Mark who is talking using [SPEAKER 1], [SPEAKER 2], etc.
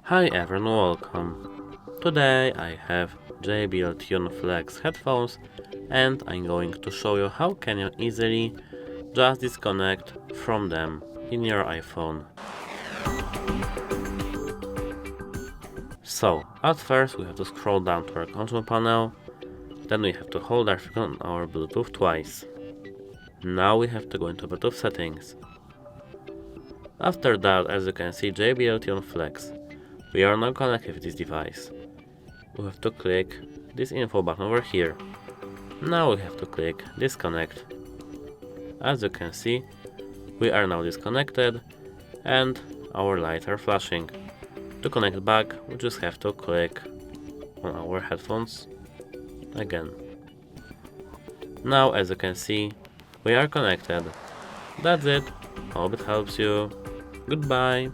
[SPEAKER 1] Hi everyone, welcome. Today I have JBL Tune Flex headphones and I'm going to show you how can you easily just disconnect from them in your iPhone. So, at first we have to scroll down to our control panel, then we have to hold our finger on our Bluetooth twice. Now we have to go into Bluetooth settings. After that, as you can see, JBL Tune Flex. We are now connected with this device. We have to click this info button over here. Now we have to click disconnect. As you can see, we are now disconnected and our lights are flashing. To connect back, we just have to click on our headphones again. Now, as you can see, we are connected. That's it. Hope it helps you. Goodbye.